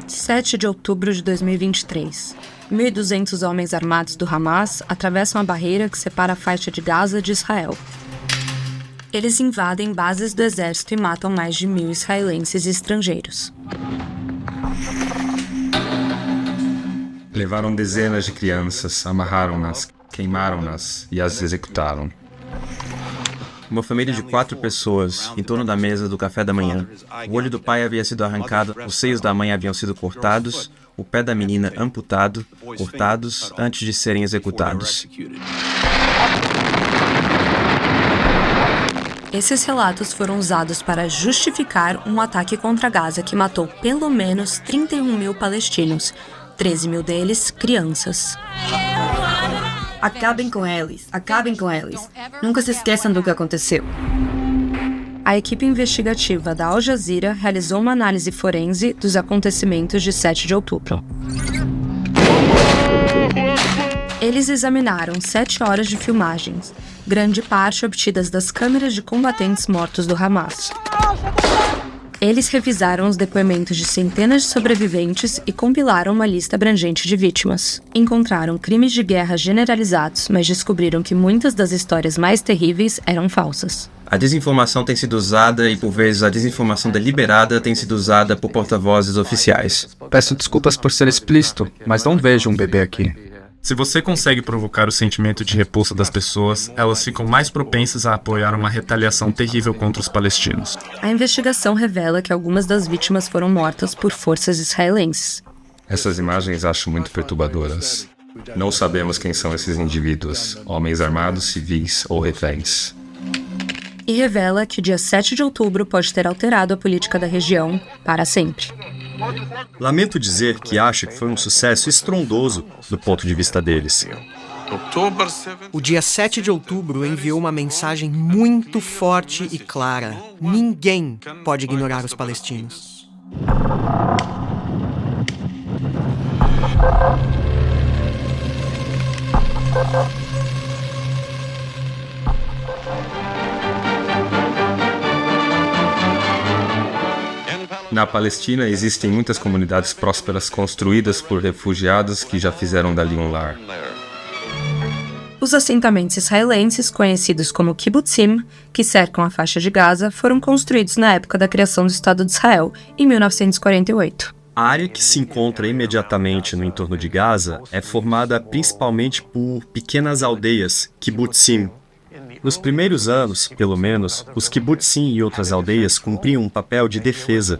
(7 de outubro de 2023). 1.200 homens armados do Hamas atravessam a barreira que separa a faixa de Gaza de Israel. Eles invadem bases do exército e matam mais de 1.000 israelenses e estrangeiros. Levaram dezenas de crianças, amarraram-nas, queimaram-nas e as executaram. Uma família de 4 pessoas, em torno da mesa do café da manhã. O olho do pai havia sido arrancado, os seios da mãe haviam sido cortados, o pé da menina amputado, cortados antes de serem executados. Esses relatos foram usados para justificar um ataque contra Gaza que matou pelo menos 31.000 palestinos, 13.000 deles crianças. Acabem com eles, acabem com eles. Nunca se esqueçam do que aconteceu. A equipe investigativa da Al Jazeera realizou uma análise forense dos acontecimentos de 7 de outubro. Eles examinaram 7 horas de filmagens, grande parte obtidas das câmeras de combatentes mortos do Hamas. Eles revisaram os depoimentos de centenas de sobreviventes e compilaram uma lista abrangente de vítimas. Encontraram crimes de guerra generalizados, mas descobriram que muitas das histórias mais terríveis eram falsas. A desinformação tem sido usada e, por vezes, a desinformação deliberada tem sido usada por porta-vozes oficiais. Peço desculpas por ser explícito, mas não vejo um bebê aqui. Se você consegue provocar o sentimento de repulsa das pessoas, elas ficam mais propensas a apoiar uma retaliação terrível contra os palestinos. A investigação revela que algumas das vítimas foram mortas por forças israelenses. Essas imagens acho muito perturbadoras. Não sabemos quem são esses indivíduos, homens armados, civis ou reféns. E revela que o dia 7 de outubro pode ter alterado a política da região para sempre. Lamento dizer que acho que foi um sucesso estrondoso do ponto de vista deles. O dia 7 de outubro enviou uma mensagem muito forte e clara. Ninguém pode ignorar os palestinos. Na Palestina, existem muitas comunidades prósperas construídas por refugiados que já fizeram dali um lar. Os assentamentos israelenses, conhecidos como kibbutzim, que cercam a faixa de Gaza, foram construídos na época da criação do Estado de Israel, em 1948. A área que se encontra imediatamente no entorno de Gaza é formada principalmente por pequenas aldeias, kibbutzim. Nos primeiros anos, pelo menos, os kibbutzim e outras aldeias cumpriam um papel de defesa.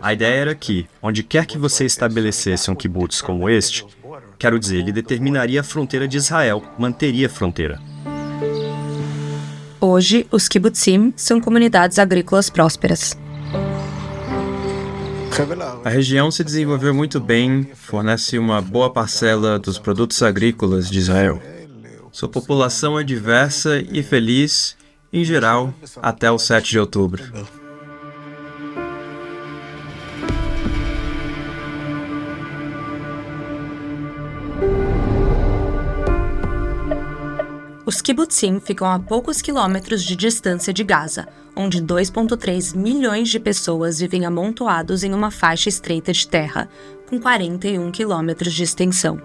A ideia era que, onde quer que você estabelecesse um kibbutz como este, quero dizer, ele determinaria a fronteira de Israel, manteria a fronteira. Hoje, os kibbutzim são comunidades agrícolas prósperas. A região se desenvolveu muito bem, fornece uma boa parcela dos produtos agrícolas de Israel. Sua população é diversa e feliz, em geral, até o 7 de outubro. Os kibbutzim ficam a poucos quilômetros de distância de Gaza, onde 2,3 milhões de pessoas vivem amontoados em uma faixa estreita de terra, com 41 quilômetros de extensão.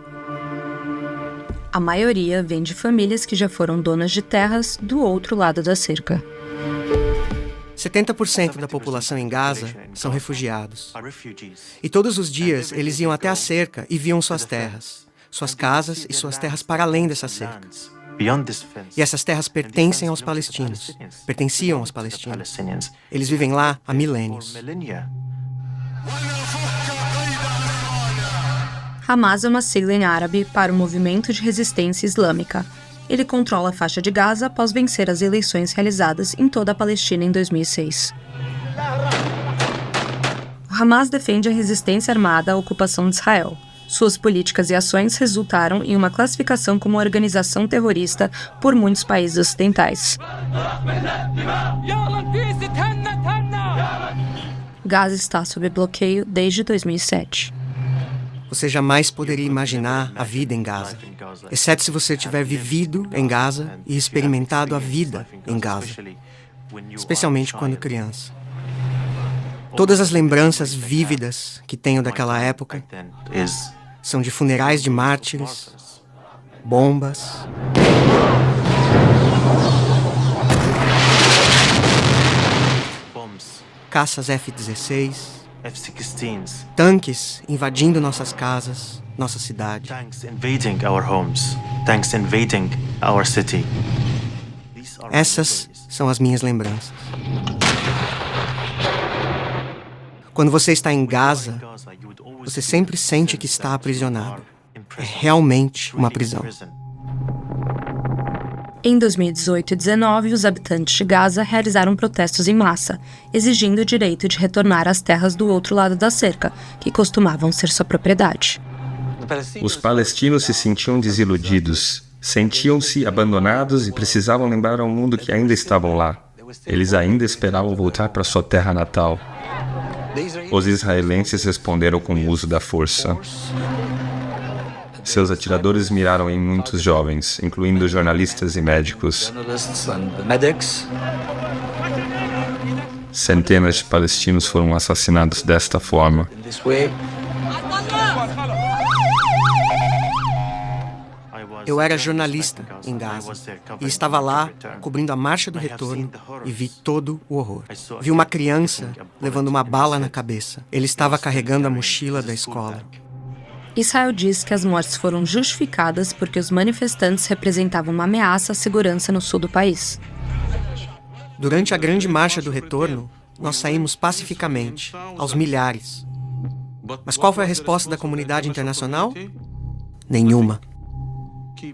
A maioria vem de famílias que já foram donas de terras do outro lado da cerca. 70% da população em Gaza são refugiados. E todos os dias eles iam até a cerca e viam suas terras, suas casas e suas terras para além dessa cerca. E essas terras pertencem aos palestinos, pertenciam aos palestinos. Eles vivem lá há milênios. Hamas é uma sigla em árabe para o Movimento de Resistência Islâmica. Ele controla a faixa de Gaza após vencer as eleições realizadas em toda a Palestina em 2006. O Hamas defende a resistência armada à ocupação de Israel. Suas políticas e ações resultaram em uma classificação como organização terrorista por muitos países ocidentais. Gaza está sob bloqueio desde 2007. Você jamais poderia imaginar a vida em Gaza, exceto se você tiver vivido em Gaza e experimentado a vida em Gaza. especialmente quando criança. Todas as lembranças vívidas que tenho daquela época são de funerais de mártires, bombas, caças F-16, tanques invadindo nossas casas, nossa cidade. Essas são as minhas lembranças. Quando você está em Gaza, você sempre sente que está aprisionado. É realmente uma prisão. Em 2018 e 2019, os habitantes de Gaza realizaram protestos em massa, exigindo o direito de retornar às terras do outro lado da cerca, que costumavam ser sua propriedade. Os palestinos se sentiam desiludidos, sentiam-se abandonados e precisavam lembrar ao mundo que ainda estavam lá. Eles ainda esperavam voltar para sua terra natal. Os israelenses responderam com o uso da força. Seus atiradores miraram em muitos jovens, incluindo jornalistas e médicos. Centenas de palestinos foram assassinados desta forma. Eu era jornalista em Gaza e estava lá cobrindo a Marcha do Retorno e vi todo o horror. Vi uma criança levando uma bala na cabeça. Ele estava carregando a mochila da escola. Israel diz que as mortes foram justificadas porque os manifestantes representavam uma ameaça à segurança no sul do país. Durante a grande Marcha do Retorno, nós saímos pacificamente, aos milhares. Mas qual foi a resposta da comunidade internacional? Nenhuma.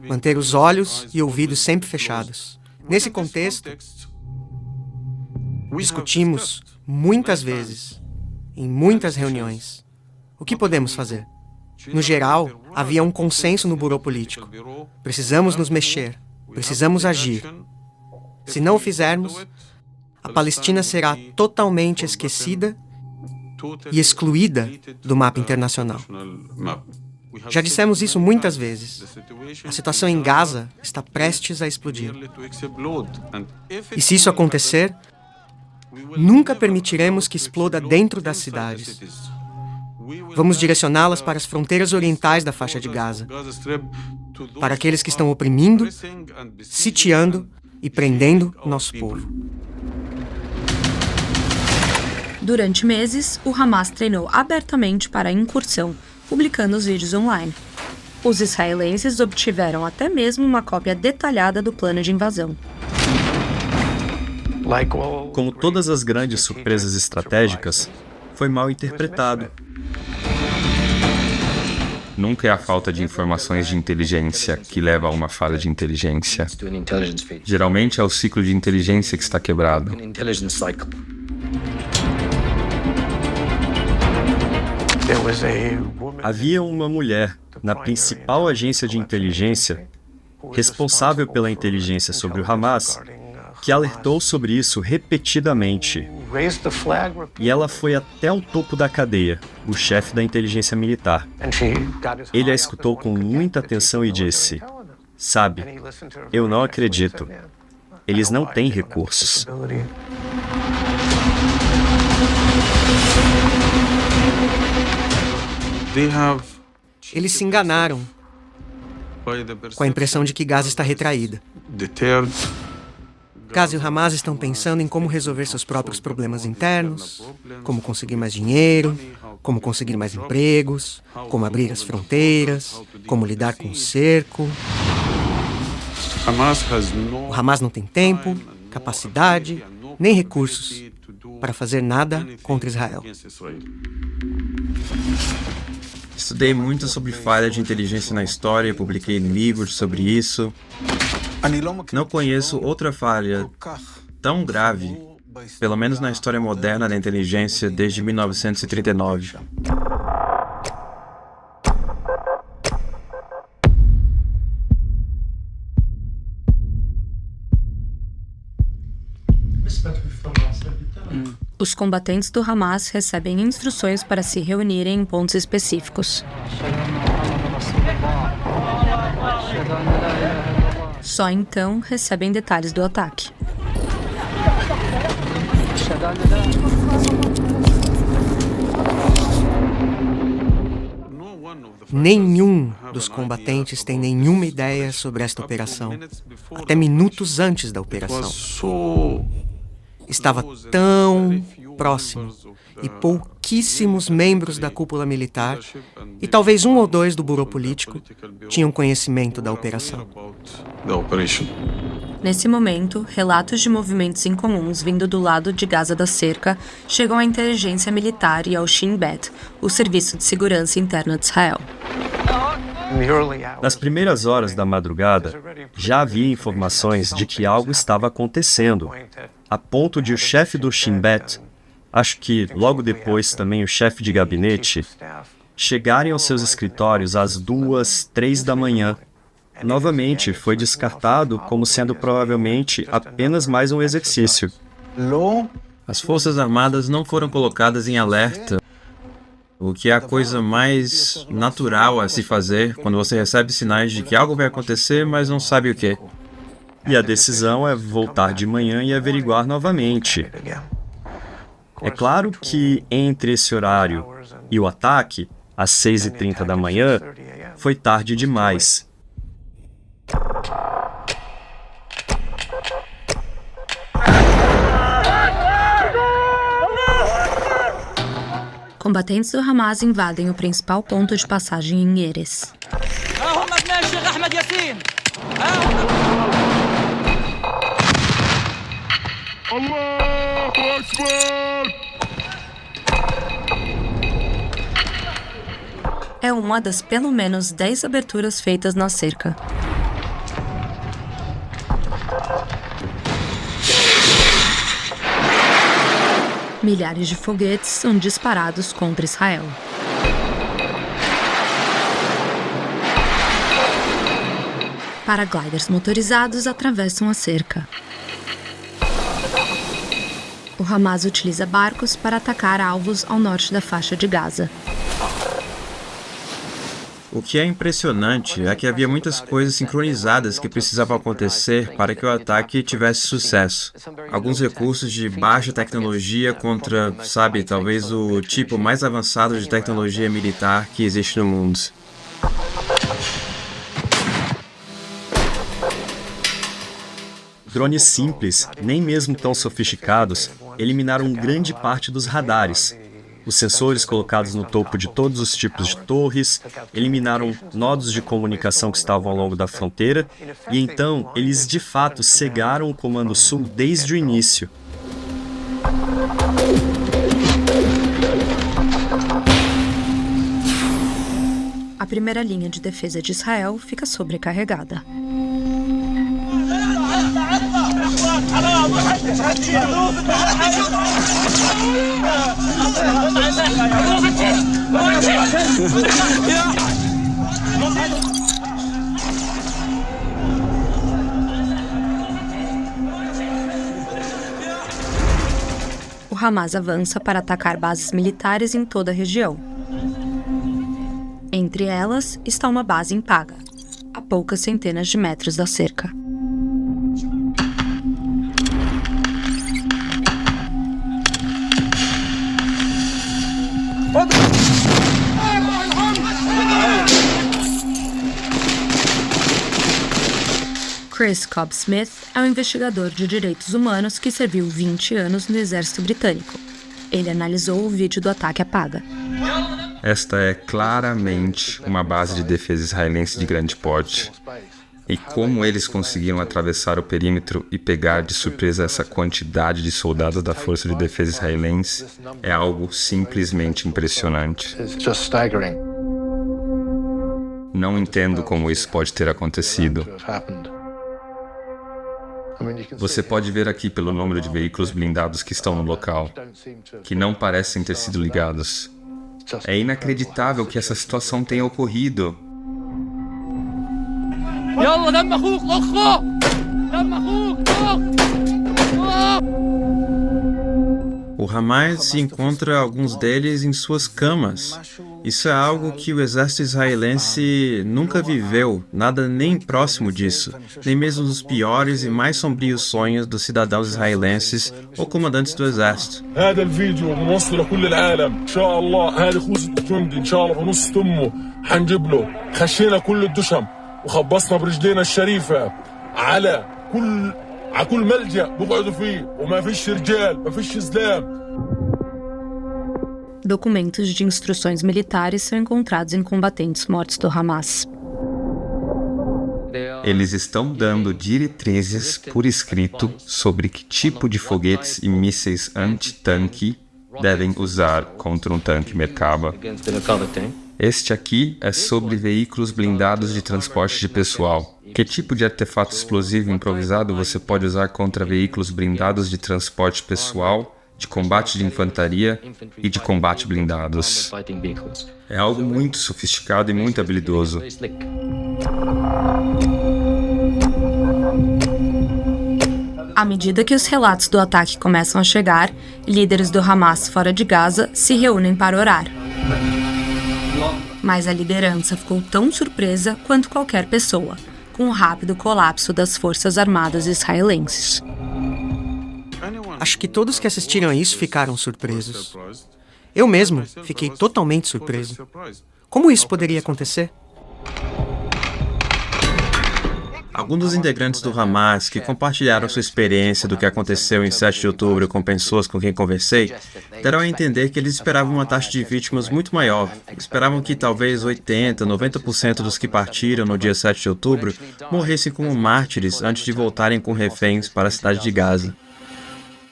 Manter os olhos e ouvidos sempre fechados. Nesse contexto, discutimos muitas vezes, em muitas reuniões, o que podemos fazer. No geral, havia um consenso no Bureau Político. Precisamos nos mexer, precisamos agir. Se não o fizermos, a Palestina será totalmente esquecida e excluída do mapa internacional. Já dissemos isso muitas vezes. A situação em Gaza está prestes a explodir. E se isso acontecer, nunca permitiremos que exploda dentro das cidades. Vamos direcioná-las para as fronteiras orientais da faixa de Gaza, para aqueles que estão oprimindo, sitiando e prendendo nosso povo. Durante meses, o Hamas treinou abertamente para a incursão, publicando os vídeos online. Os israelenses obtiveram até mesmo uma cópia detalhada do plano de invasão. Como todas as grandes surpresas estratégicas, foi mal interpretado. Nunca é a falta de informações de inteligência que leva a uma falha de inteligência. Geralmente é o ciclo de inteligência que está quebrado. Havia uma mulher na principal agência de inteligência, responsável pela inteligência sobre o Hamas, que alertou sobre isso repetidamente. E ela foi até o topo da cadeia, o chefe da inteligência militar. Ele a escutou com muita atenção e disse: "Sabe, eu não acredito. Eles não têm recursos." Eles se enganaram com a impressão de que Gaza está retraída. Gaza e o Hamas estão pensando em como resolver seus próprios problemas internos, como conseguir mais dinheiro, como conseguir mais empregos, como abrir as fronteiras, como lidar com o cerco. O Hamas não tem tempo, capacidade, nem recursos para fazer nada contra Israel. Estudei muito sobre falha de inteligência na história e publiquei livros sobre isso. Não conheço outra falha tão grave, pelo menos na história moderna da inteligência, desde 1939. Os combatentes do Hamas recebem instruções para se reunirem em pontos específicos. Só então recebem detalhes do ataque. Nenhum dos combatentes tem nenhuma ideia sobre esta operação, até minutos antes da operação. Estava tão próximo e pouquíssimos membros da cúpula militar, e talvez um ou dois do Burô Político, tinham conhecimento da operação. Nesse momento, relatos de movimentos incomuns vindo do lado de Gaza da cerca chegam à inteligência militar e ao Shin Bet, o Serviço de Segurança Interna de Israel. Nas primeiras horas da madrugada, já havia informações de que algo estava acontecendo, a ponto de o chefe do Shin Bet, acho que logo depois também o chefe de gabinete, chegarem aos seus escritórios às 2, 3 da manhã. Novamente, foi descartado como sendo provavelmente apenas mais um exercício. As Forças Armadas não foram colocadas em alerta, o que é a coisa mais natural a se fazer quando você recebe sinais de que algo vai acontecer, mas não sabe o que. E a decisão é voltar de manhã e averiguar novamente. É claro que entre esse horário e o ataque, às 6h30 da manhã, foi tarde demais. Combatentes do Hamas invadem o principal ponto de passagem em Erez. É uma das pelo menos 10 aberturas feitas na cerca. Milhares de foguetes são disparados contra Israel. Paragliders motorizados atravessam a cerca. O Hamas utiliza barcos para atacar alvos ao norte da faixa de Gaza. O que é impressionante é que havia muitas coisas sincronizadas que precisavam acontecer para que o ataque tivesse sucesso. Alguns recursos de baixa tecnologia contra, talvez o tipo mais avançado de tecnologia militar que existe no mundo. Drones simples, nem mesmo tão sofisticados, eliminaram grande parte dos radares. Os sensores colocados no topo de todos os tipos de torres eliminaram nodos de comunicação que estavam ao longo da fronteira e então eles de fato cegaram o Comando Sul desde o início. A primeira linha de defesa de Israel fica sobrecarregada. O Hamas avança para atacar bases militares em toda a região. Entre elas está uma base em Paga, a poucas centenas de metros da cerca. Chris Cobb Smith é um investigador de direitos humanos que serviu 20 anos no exército britânico. Ele analisou o vídeo do ataque à Paga. Esta é claramente uma base de defesa israelense de grande porte. E como eles conseguiram atravessar o perímetro e pegar de surpresa essa quantidade de soldados da Força de Defesa israelense é algo simplesmente impressionante. Não entendo como isso pode ter acontecido. Você pode ver aqui pelo número de veículos blindados que estão no local, que não parecem ter sido ligados. É inacreditável que essa situação tenha ocorrido. O O Hamas encontra alguns deles em suas camas. Isso é algo que o exército israelense nunca viveu, nada nem próximo disso, nem mesmo nos piores e mais sombrios sonhos dos cidadãos israelenses ou comandantes do exército. Documentos de instruções militares são encontrados em combatentes mortos do Hamas. Eles estão dando diretrizes por escrito sobre que tipo de foguetes e mísseis anti-tanque devem usar contra um tanque Merkava. Este aqui é sobre veículos blindados de transporte de pessoal. Que tipo de artefato explosivo improvisado você pode usar contra veículos blindados de transporte pessoal, de combate de infantaria e de combate blindados? É algo muito sofisticado e muito habilidoso. À medida que os relatos do ataque começam a chegar, líderes do Hamas fora de Gaza se reúnem para orar. Mas a liderança ficou tão surpresa quanto qualquer pessoa, com o rápido colapso das forças armadas israelenses. Acho que todos que assistiram a isso ficaram surpresos. Eu mesmo fiquei totalmente surpreso. Como isso poderia acontecer? Alguns dos integrantes do Hamas que compartilharam sua experiência do que aconteceu em 7 de outubro com pessoas com quem conversei, deram a entender que eles esperavam uma taxa de vítimas muito maior. Esperavam que talvez 80%, 90% dos que partiram no dia 7 de outubro morressem como mártires antes de voltarem com reféns para a cidade de Gaza.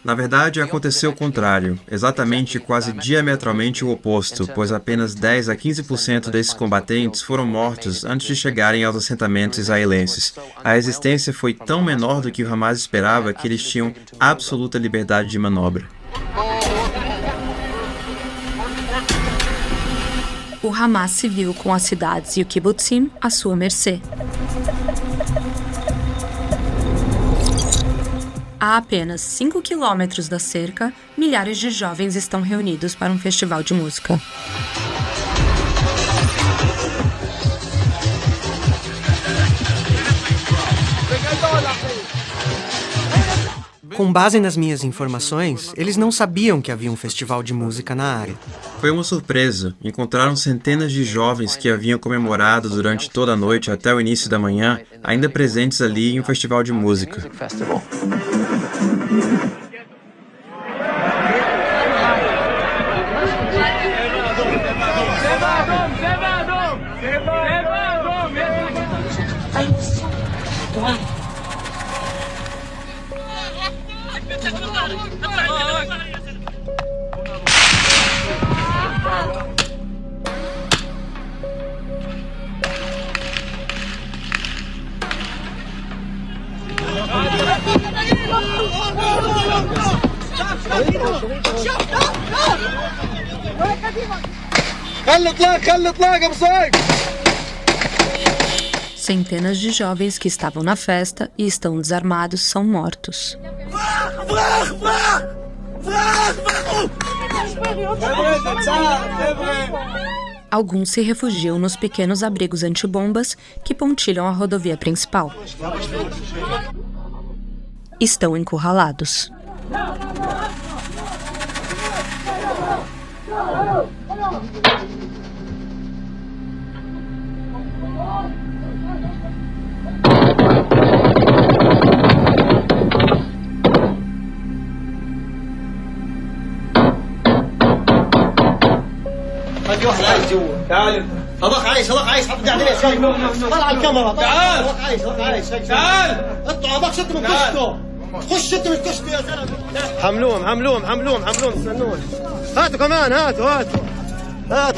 Na verdade, aconteceu o contrário, exatamente quase diametralmente o oposto, pois apenas 10 a 15% desses combatentes foram mortos antes de chegarem aos assentamentos israelenses. A resistência foi tão menor do que o Hamas esperava que eles tinham absoluta liberdade de manobra. O Hamas se viu com as cidades e o kibbutzim à sua mercê. A apenas 5 quilômetros da cerca, milhares de jovens estão reunidos para um festival de música. Com base nas minhas informações, eles não sabiam que havia um festival de música na área. Foi uma surpresa. Encontraram centenas de jovens que haviam comemorado durante toda a noite até o início da manhã, ainda presentes ali em um festival de música. Centenas de jovens que estavam na festa e estão desarmados são mortos. Alguns se refugiam nos pequenos abrigos antibombas que pontilham a rodovia principal. Estão encurralados. تعال هذاك عايش حط عليه شايف طلع على الكاميرا تعال هذاك عايش تعال اطلع هذاك شد من كشته خش شد من كشته يا زلمه حملوهم استنوه هاتوا كمان هاتوا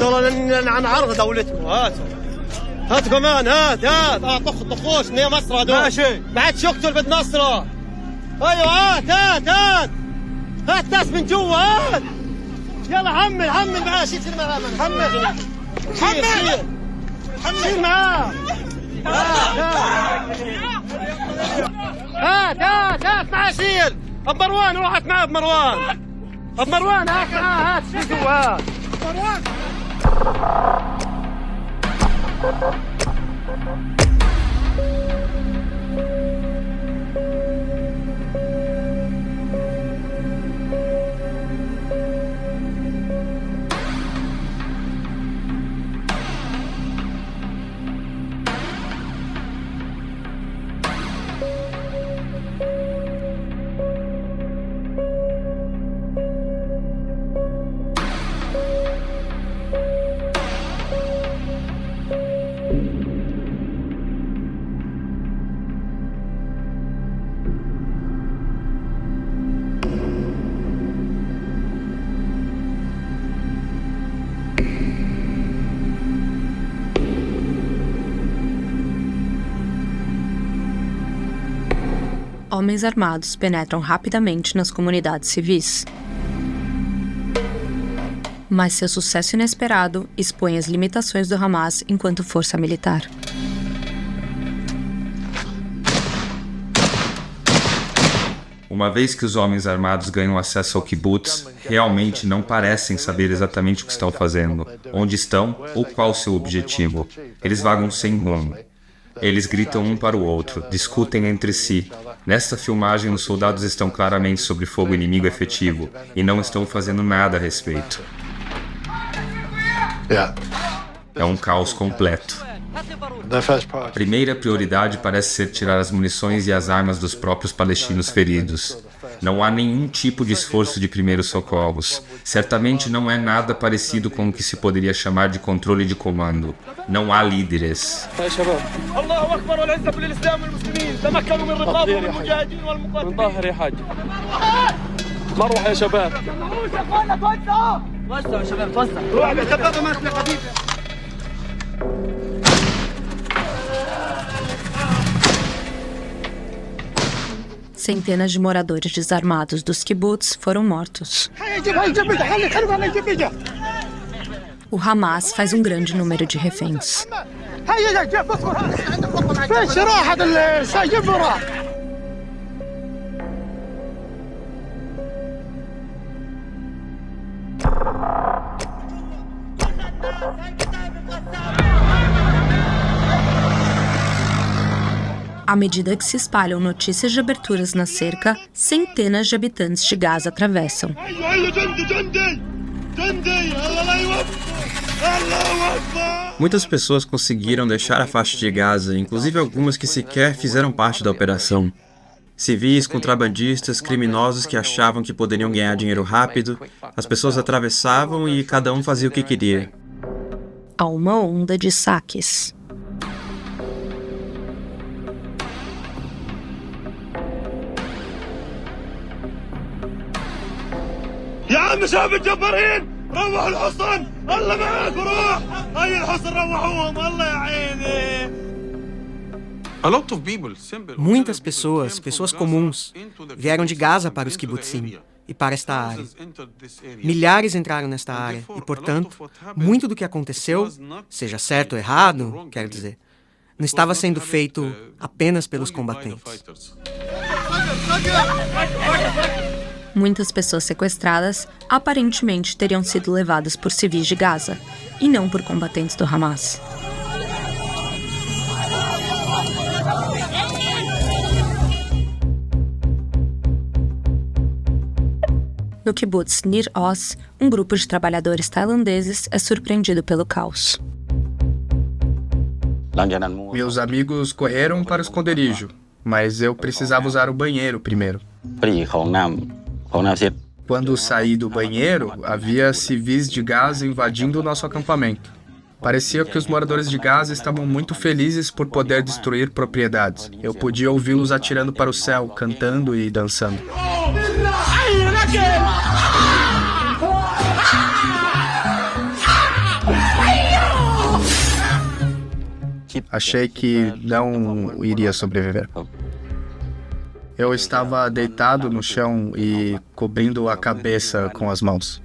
والله نعرض دولتكم هاتوا كمان هات طخوش نية مصر هذول ماشي ما عادش يقتل بد نصره ايوه هات ناس من جوا هات يلا حمل معاه شيل معاه شيل معاه هات معاه شيل بمروان روحت معاه بمروان مروان هات شو جوا مروان. Homens armados penetram rapidamente nas comunidades civis. Mas seu sucesso inesperado expõe as limitações do Hamas enquanto força militar. Uma vez que os homens armados ganham acesso ao kibbutz, realmente não parecem saber exatamente o que estão fazendo, onde estão ou qual seu objetivo. Eles vagam sem rumo. Eles gritam um para o outro, discutem entre si. Nesta filmagem, os soldados estão claramente sob fogo inimigo efetivo e não estão fazendo nada a respeito. É um caos completo. A primeira prioridade parece ser tirar as munições e as armas dos próprios palestinos feridos. Não há nenhum tipo de esforço de primeiros socorros. Certamente não é nada parecido com o que se poderia chamar de controle de comando. Não há líderes. Centenas de moradores desarmados dos kibbutz foram mortos. O Hamas faz um grande número de reféns. À medida que se espalham notícias de aberturas na cerca, centenas de habitantes de Gaza atravessam. Muitas pessoas conseguiram deixar a faixa de Gaza, inclusive algumas que sequer fizeram parte da operação. Civis, contrabandistas, criminosos que achavam que poderiam ganhar dinheiro rápido, as pessoas atravessavam e cada um fazia o que queria. Há uma onda de saques. يا عم شباب الجبارين روحوا الحصن الله معاك وروح هاي الحصن روحوهم الله يا عيني. Muitas pessoas comuns, vieram de Gaza para os kibbutzim e para esta área. Milhares entraram nesta área e, portanto, muito do que aconteceu, seja certo ou errado, quero dizer, não estava sendo feito apenas pelos combatentes. Muitas pessoas sequestradas aparentemente teriam sido levadas por civis de Gaza, e não por combatentes do Hamas. No kibbutz Nir Oz, um grupo de trabalhadores tailandeses é surpreendido pelo caos. Meus amigos correram para o esconderijo, mas eu precisava usar o banheiro primeiro. Quando saí do banheiro, havia civis de Gaza invadindo o nosso acampamento. Parecia que os moradores de Gaza estavam muito felizes por poder destruir propriedades. Eu podia ouvi-los atirando para o céu, cantando e dançando. Achei que não iria sobreviver. Eu estava deitado no chão e cobrindo a cabeça com as mãos.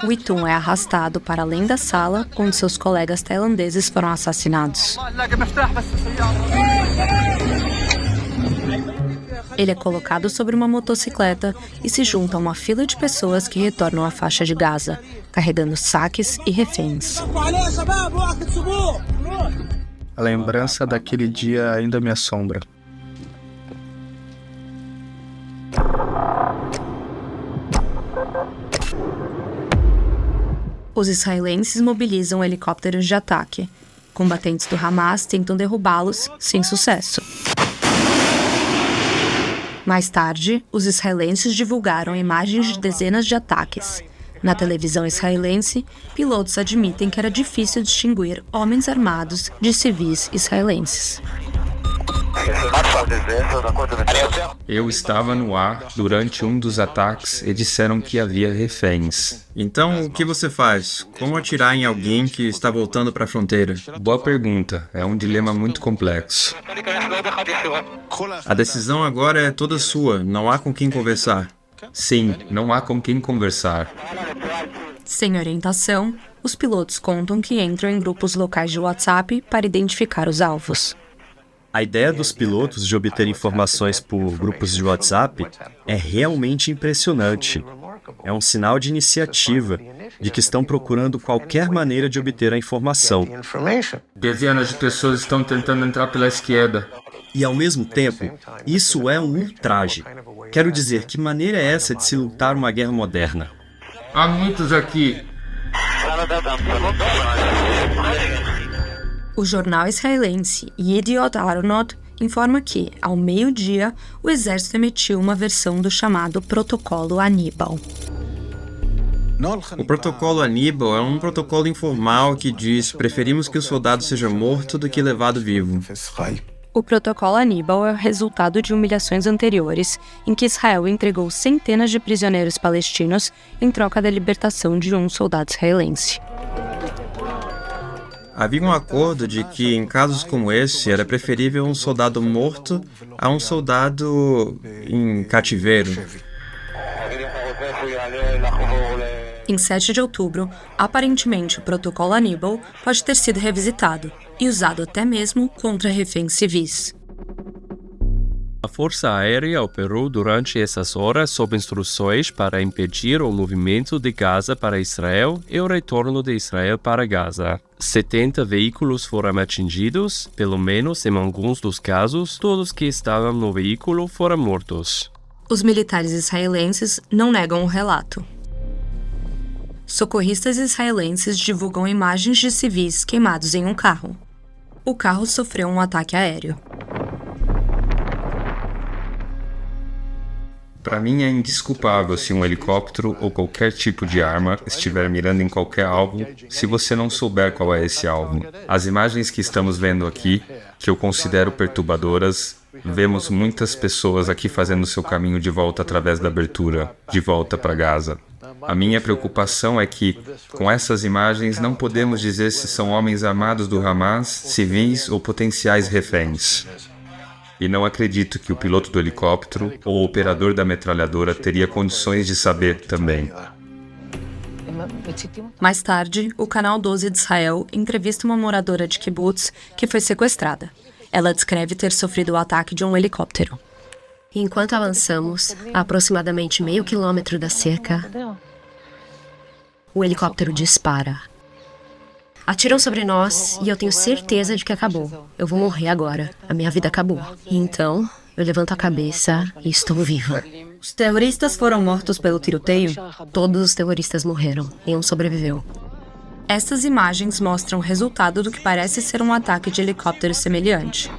Witun é arrastado para além da sala onde seus colegas tailandeses foram assassinados. Ele é colocado sobre uma motocicleta e se junta a uma fila de pessoas que retornam à faixa de Gaza, carregando saques e reféns. A lembrança daquele dia ainda me assombra. Os israelenses mobilizam helicópteros de ataque. Combatentes do Hamas tentam derrubá-los, sem sucesso. Mais tarde, os israelenses divulgaram imagens de dezenas de ataques. Na televisão israelense, pilotos admitem que era difícil distinguir homens armados de civis israelenses. Eu estava no ar durante um dos ataques e disseram que havia reféns. Então, o que você faz? Como atirar em alguém que está voltando para a fronteira? Boa pergunta. É um dilema muito complexo. A decisão agora é toda sua. Não há com quem conversar. Sim, não há com quem conversar. Sem orientação, os pilotos contam que entram em grupos locais de WhatsApp para identificar os alvos. A ideia dos pilotos de obter informações por grupos de WhatsApp é realmente impressionante. É um sinal de iniciativa, de que estão procurando qualquer maneira de obter a informação. Dezenas de pessoas estão tentando entrar pela esquerda. E, ao mesmo tempo, isso é um ultraje. Quero dizer, que maneira é essa de se lutar uma guerra moderna? Há muitos aqui. O jornal israelense Yediot Aharonot informa que, ao meio-dia, o exército emitiu uma versão do chamado Protocolo Aníbal. O protocolo Aníbal é um protocolo informal que diz: preferimos que o soldado seja morto do que levado vivo. O protocolo Aníbal é o resultado de humilhações anteriores, em que Israel entregou centenas de prisioneiros palestinos em troca da libertação de um soldado israelense. Havia um acordo de que, em casos como esse, era preferível um soldado morto a um soldado em cativeiro. Em 7 de outubro, aparentemente o protocolo Aníbal pode ter sido revisitado e usado até mesmo contra reféns civis. A Força Aérea operou durante essas horas sob instruções para impedir o movimento de Gaza para Israel e o retorno de Israel para Gaza. 70 veículos foram atingidos, pelo menos em alguns dos casos, todos que estavam no veículo foram mortos. Os militares israelenses não negam o relato. Socorristas israelenses divulgam imagens de civis queimados em um carro. O carro sofreu um ataque aéreo. Para mim é indesculpável se um helicóptero ou qualquer tipo de arma estiver mirando em qualquer alvo, se você não souber qual é esse alvo. As imagens que estamos vendo aqui, que eu considero perturbadoras, vemos muitas pessoas aqui fazendo seu caminho de volta através da abertura, de volta para Gaza. A minha preocupação é que, com essas imagens, não podemos dizer se são homens armados do Hamas, civis ou potenciais reféns. E não acredito que o piloto do helicóptero ou o operador da metralhadora teria condições de saber também. Mais tarde, o Canal 12 de Israel entrevista uma moradora de kibbutz que foi sequestrada. Ela descreve ter sofrido o ataque de um helicóptero. Enquanto avançamos, a aproximadamente meio quilômetro da cerca, o helicóptero dispara. Atiram sobre nós e eu tenho certeza de que acabou. Eu vou morrer agora. A minha vida acabou. E então, eu levanto a cabeça e estou viva. Os terroristas foram mortos pelo tiroteio? Todos os terroristas morreram. Nenhum sobreviveu. Estas imagens mostram o resultado do que parece ser um ataque de helicóptero semelhante.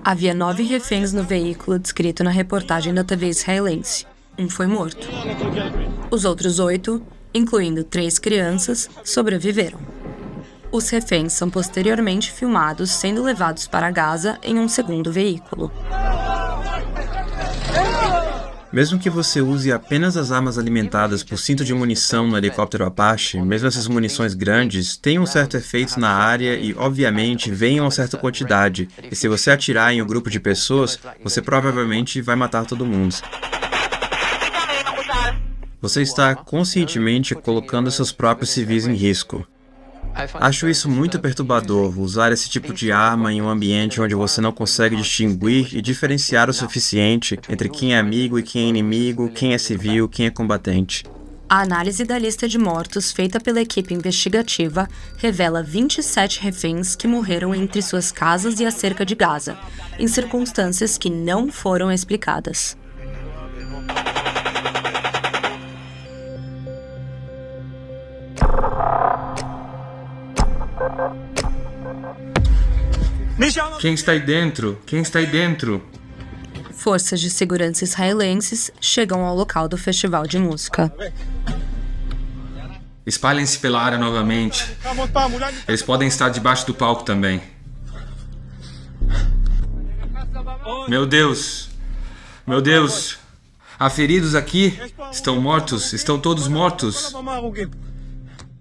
Havia 9 reféns no veículo descrito na reportagem da TV israelense. Um foi morto. Os outros 8, incluindo 3 crianças, sobreviveram. Os reféns são posteriormente filmados sendo levados para Gaza em um segundo veículo. Mesmo que você use apenas as armas alimentadas por cinto de munição no helicóptero Apache, mesmo essas munições grandes têm um certo efeito na área e, obviamente, vêm em uma certa quantidade. E se você atirar em um grupo de pessoas, você provavelmente vai matar todo mundo. Você está conscientemente colocando seus próprios civis em risco. Acho isso muito perturbador, usar esse tipo de arma em um ambiente onde você não consegue distinguir e diferenciar o suficiente entre quem é amigo e quem é inimigo, quem é civil, quem é combatente. A análise da lista de mortos feita pela equipe investigativa revela 27 reféns que morreram entre suas casas e a cerca de Gaza, em circunstâncias que não foram explicadas. Quem está aí dentro? Quem está aí dentro? Forças de segurança israelenses chegam ao local do festival de música. Espalhem-se pela área novamente. Eles podem estar debaixo do palco também. Meu Deus! Meu Deus! Há feridos aqui? Estão mortos? Estão todos mortos?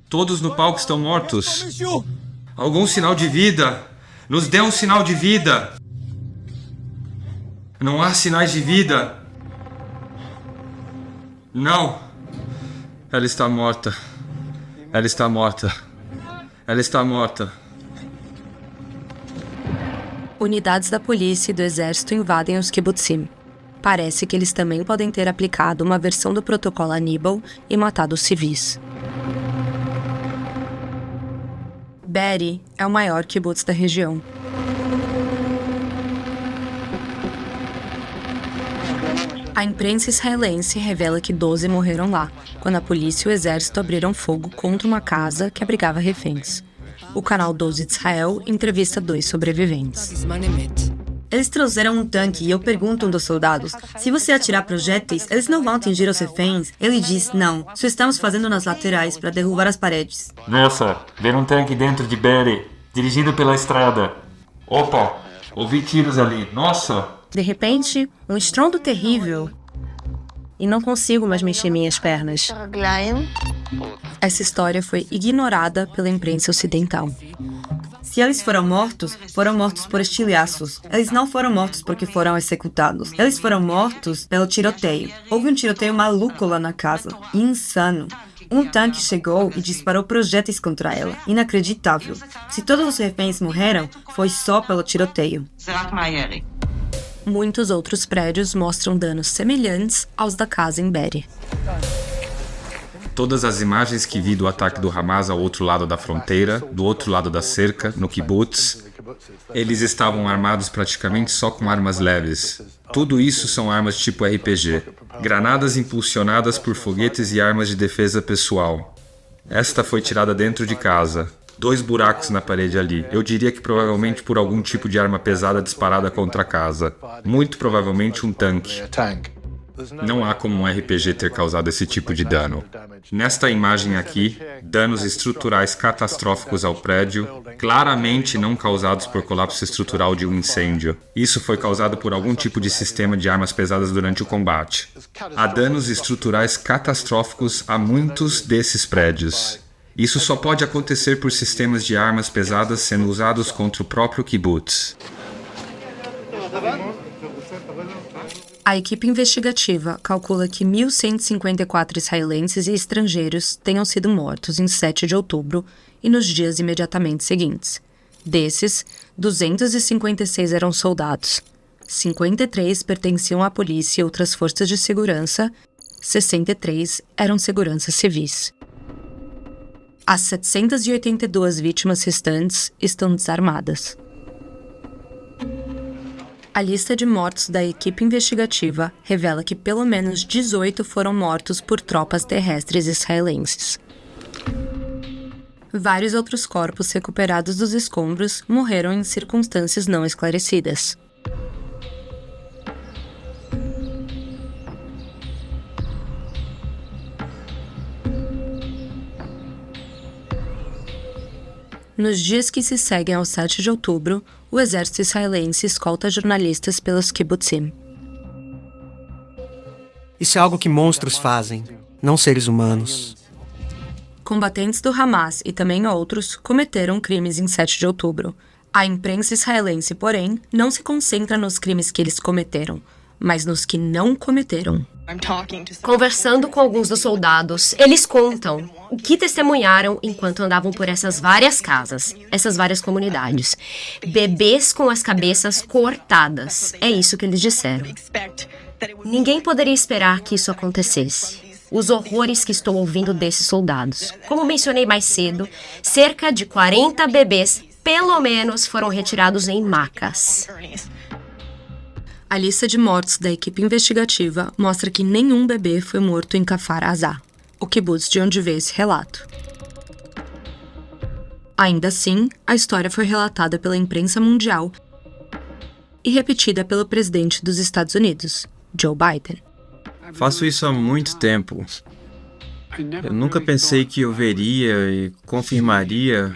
Todos no palco estão mortos. Algum sinal de vida? Nos dê um sinal de vida! Não há sinais de vida. Não. Ela está morta. Ela está morta. Ela está morta. Unidades da polícia e do exército invadem os kibbutzim. Parece que eles também podem ter aplicado uma versão do protocolo Aníbal e matado os civis. Be'eri é o maior kibbutz da região. A imprensa israelense revela que 12 morreram lá, quando a polícia e o exército abriram fogo contra uma casa que abrigava reféns. O canal 12 de Israel entrevista 2 sobreviventes. Eles trouxeram um tanque e eu pergunto a um dos soldados, se você atirar projéteis, eles não vão atingir os reféns? Ele diz, não, só estamos fazendo nas laterais para derrubar as paredes. Nossa, ver um tanque dentro de Be'eri, dirigindo pela estrada. Opa, ouvi tiros ali. Nossa! De repente, um estrondo terrível. E não consigo mais mexer minhas pernas. Essa história foi ignorada pela imprensa ocidental. Se eles foram mortos por estilhaços. Eles não foram mortos porque foram executados. Eles foram mortos pelo tiroteio. Houve um tiroteio maluco lá na casa. Insano. Um tanque chegou e disparou projéteis contra ela. Inacreditável. Se todos os reféns morreram, foi só pelo tiroteio. Muitos outros prédios mostram danos semelhantes aos da casa em Be'eri. Todas as imagens que vi do ataque do Hamas ao outro lado da fronteira, do outro lado da cerca, no kibbutz, eles estavam armados praticamente só com armas leves. Tudo isso são armas tipo RPG. Granadas impulsionadas por foguetes e armas de defesa pessoal. Esta foi tirada dentro de casa. 2 buracos na parede ali. Eu diria que provavelmente por algum tipo de arma pesada disparada contra a casa. Muito provavelmente um tanque. Não há como um RPG ter causado esse tipo de dano. Nesta imagem aqui, danos estruturais catastróficos ao prédio, claramente não causados por colapso estrutural de um incêndio. Isso foi causado por algum tipo de sistema de armas pesadas durante o combate. Há danos estruturais catastróficos a muitos desses prédios. Isso só pode acontecer por sistemas de armas pesadas sendo usados contra o próprio kibbutz. A equipe investigativa calcula que 1.154 israelenses e estrangeiros tenham sido mortos em 7 de outubro e nos dias imediatamente seguintes. Desses, 256 eram soldados, 53 pertenciam à polícia e outras forças de segurança, 63 eram seguranças civis. As 782 vítimas restantes estão desarmadas. A lista de mortos da equipe investigativa revela que pelo menos 18 foram mortos por tropas terrestres israelenses. Vários outros corpos recuperados dos escombros morreram em circunstâncias não esclarecidas. Nos dias que se seguem ao 7 de outubro, o exército israelense escolta jornalistas pelos kibbutzim. Isso é algo que monstros fazem, não seres humanos. Combatentes do Hamas e também outros cometeram crimes em 7 de outubro. A imprensa israelense, porém, não se concentra nos crimes que eles cometeram, mas nos que não cometeram. Conversando com alguns dos soldados, eles contam o que testemunharam enquanto andavam por essas várias casas, essas várias comunidades. Bebês com as cabeças cortadas. É isso que eles disseram. Ninguém poderia esperar que isso acontecesse. Os horrores que estou ouvindo desses soldados. Como mencionei mais cedo, cerca de 40 bebês, pelo menos, foram retirados em macas. A lista de mortos da equipe investigativa mostra que nenhum bebê foi morto em Kfar Aza, o kibbutz de onde veio esse relato. Ainda assim, a história foi relatada pela imprensa mundial e repetida pelo presidente dos Estados Unidos, Joe Biden. Faço isso há muito tempo. Eu nunca pensei que eu veria e confirmaria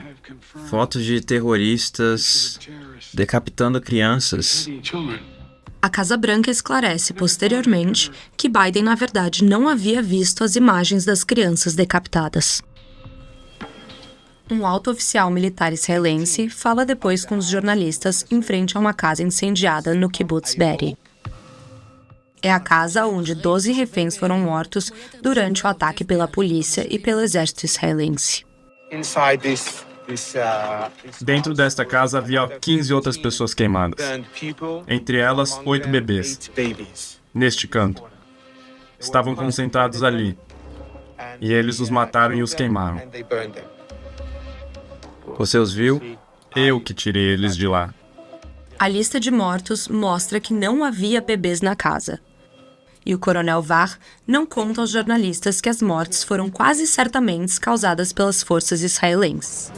fotos de terroristas decapitando crianças. A Casa Branca esclarece posteriormente que Biden, na verdade, não havia visto as imagens das crianças decapitadas. Um alto oficial militar israelense fala depois com os jornalistas em frente a uma casa incendiada no kibbutz Be'eri. É a casa onde 12 reféns foram mortos durante o ataque pela polícia e pelo exército israelense. Dentro desta casa havia 15 outras pessoas queimadas. Entre elas, 8 bebês. Neste canto. Estavam concentrados ali. E eles os mataram e os queimaram. Você os viu? Eu que tirei eles de lá. A lista de mortos mostra que não havia bebês na casa. E o coronel Var não conta aos jornalistas que as mortes foram quase certamente causadas pelas forças israelenses.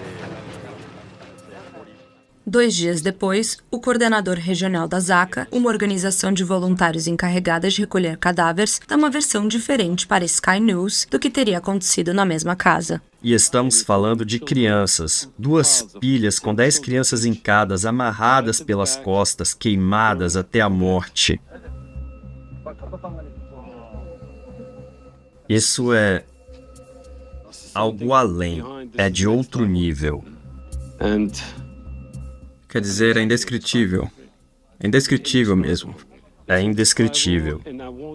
2 dias depois, o coordenador regional da Zaka, uma organização de voluntários encarregada de recolher cadáveres, dá uma versão diferente para Sky News do que teria acontecido na mesma casa. E estamos falando de crianças. 2 pilhas com 10 crianças hincadas, amarradas pelas costas, queimadas até a morte. Isso é algo além, é de outro nível. Quer dizer, é indescritível. É indescritível mesmo. É indescritível.